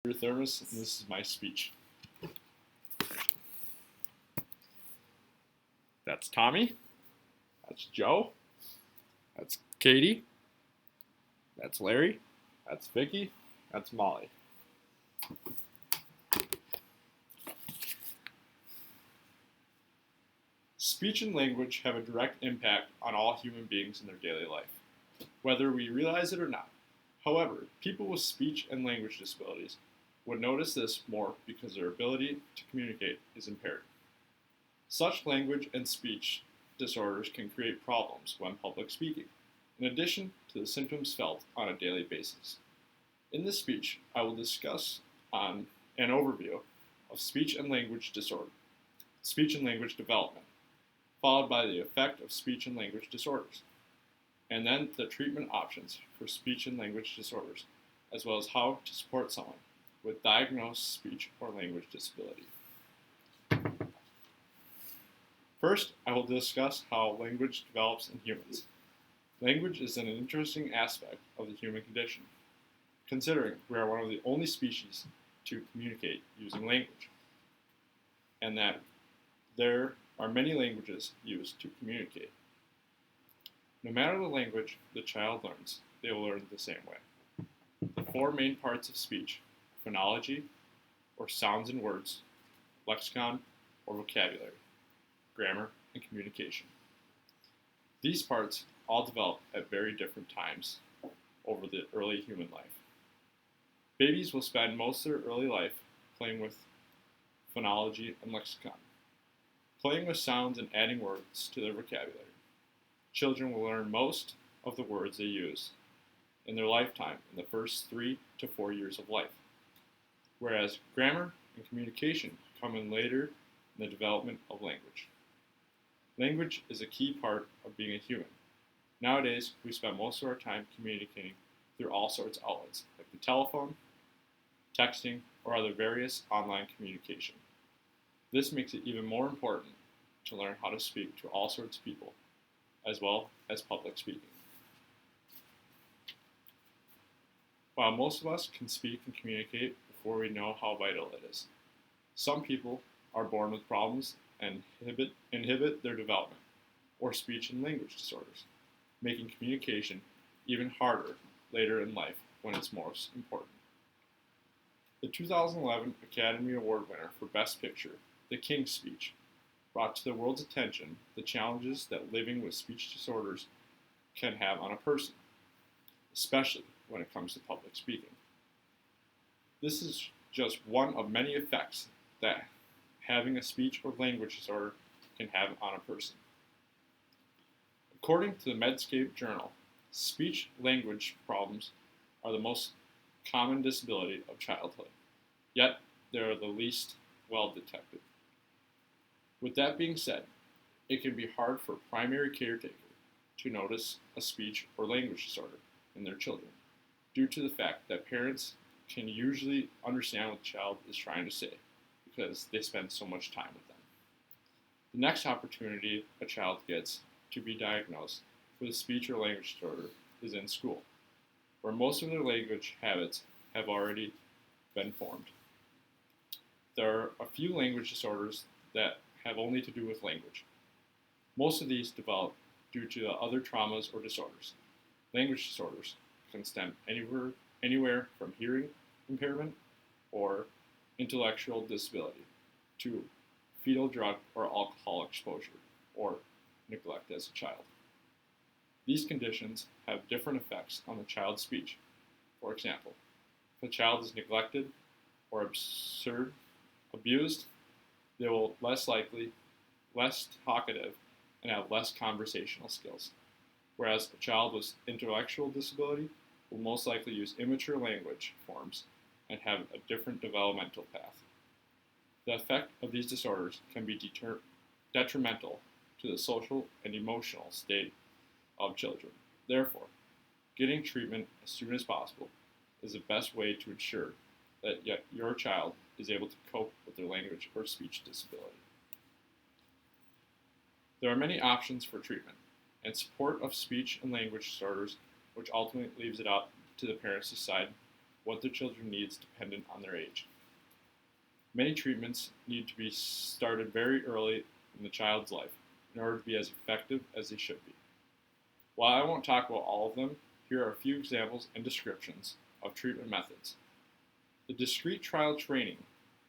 your thermos, and this is my speech. That's Tommy. That's Joe. That's Katie. That's Larry. That's Vicky. That's Molly. Speech and language have a direct impact on all human beings in their daily life, whether we realize it or not. However, people with speech and language disabilities would notice this more because their ability to communicate is impaired. Such language and speech disorders can create problems when public speaking, in addition to the symptoms felt on a daily basis. In this speech, I will discuss an overview of speech and language development, followed by the effect of speech and language disorders, and then the treatment options for speech and language disorders, as well as how to support someone with diagnosed speech or language disability. First, I will discuss how language develops in humans. Language is an interesting aspect of the human condition, considering we are one of the only species to communicate using language, and that there are many languages used to communicate. No matter the language the child learns, they will learn the same way. The four main parts of speech: phonology, or sounds and words, lexicon, or vocabulary, grammar, and communication. These parts all develop at very different times over the early human life. Babies will spend most of their early life playing with phonology and lexicon, playing with sounds and adding words to their vocabulary. Children will learn most of the words they use in their lifetime in the first 3 to 4 years of life, whereas grammar and communication come in later in the development of language. Language is a key part of being a human. Nowadays, we spend most of our time communicating through all sorts of outlets, like the telephone, texting, or other various online communication. This makes it even more important to learn how to speak to all sorts of people, as well as public speaking. While most of us can speak and communicate before we know how vital it is, some people are born with problems and inhibit their development, or speech and language disorders, making communication even harder later in life when it's most important. The 2011 Academy Award winner for Best Picture, The King's Speech, brought to the world's attention the challenges that living with speech disorders can have on a person, especially when it comes to public speaking. This is just one of many effects that having a speech or language disorder can have on a person. According to the Medscape Journal, speech-language problems are the most common disability of childhood, yet they are the least well detected. With that being said, it can be hard for a primary caretaker to notice a speech or language disorder in their children, due to the fact that parents can usually understand what the child is trying to say because they spend so much time with them. The next opportunity a child gets to be diagnosed with a speech or language disorder is in school, where most of their language habits have already been formed. There are a few language disorders that have only to do with language. Most of these develop due to other traumas or disorders. Language disorders can stem anywhere from hearing impairment or intellectual disability to fetal drug or alcohol exposure or neglect as a child. These conditions have different effects on the child's speech. For example, if a child is neglected or abused, they will less talkative, and have less conversational skills. Whereas a child with intellectual disability will most likely use immature language forms and have a different developmental path. The effect of these disorders can be detrimental to the social and emotional state of children. Therefore, getting treatment as soon as possible is the best way to ensure that your child is able to cope with their language or speech disability. There are many options for treatment and support of speech and language disorders, which ultimately leaves it up to the parents to decide what their children needs dependent on their age. Many treatments need to be started very early in the child's life in order to be as effective as they should be. While I won't talk about all of them, here are a few examples and descriptions of treatment methods. The discrete trial training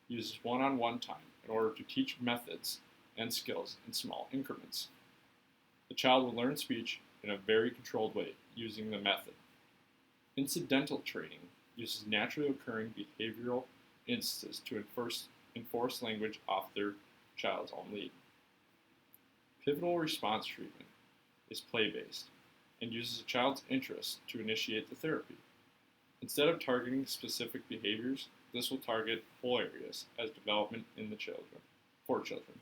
uses one-on-one time in order to teach methods and skills in small increments. The child will learn speech in a very controlled way using the method. Incidental training uses naturally occurring behavioral instances to enforce language off their child's own lead. Pivotal response treatment is play-based and uses a child's interest to initiate the therapy. Instead of targeting specific behaviors, this will target whole areas as development for children.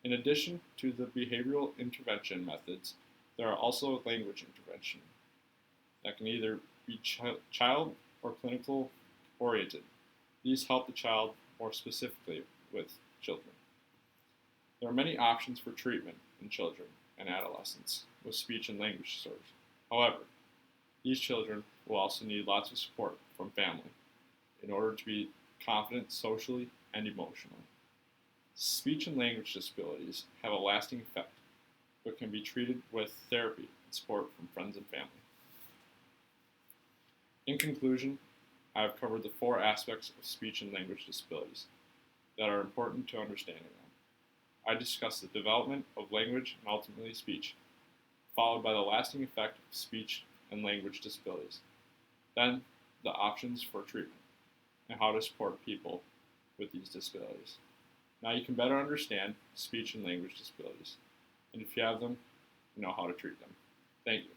In addition to the behavioral intervention methods, there are also language intervention that can either be child or clinical oriented. These help the child more specifically with children. There are many options for treatment in children and adolescents with speech and language disorders. However, these children will also need lots of support from family in order to be confident socially and emotionally. Speech and language disabilities have a lasting effect, but can be treated with therapy and support from friends and family. In conclusion, I have covered the 4 aspects of speech and language disabilities that are important to understanding them. I discussed the development of language and ultimately speech, followed by the lasting effect of speech and language disabilities, then the options for treatment, and how to support people with these disabilities. Now you can better understand speech and language disabilities, and if you have them, you know how to treat them. Thank you.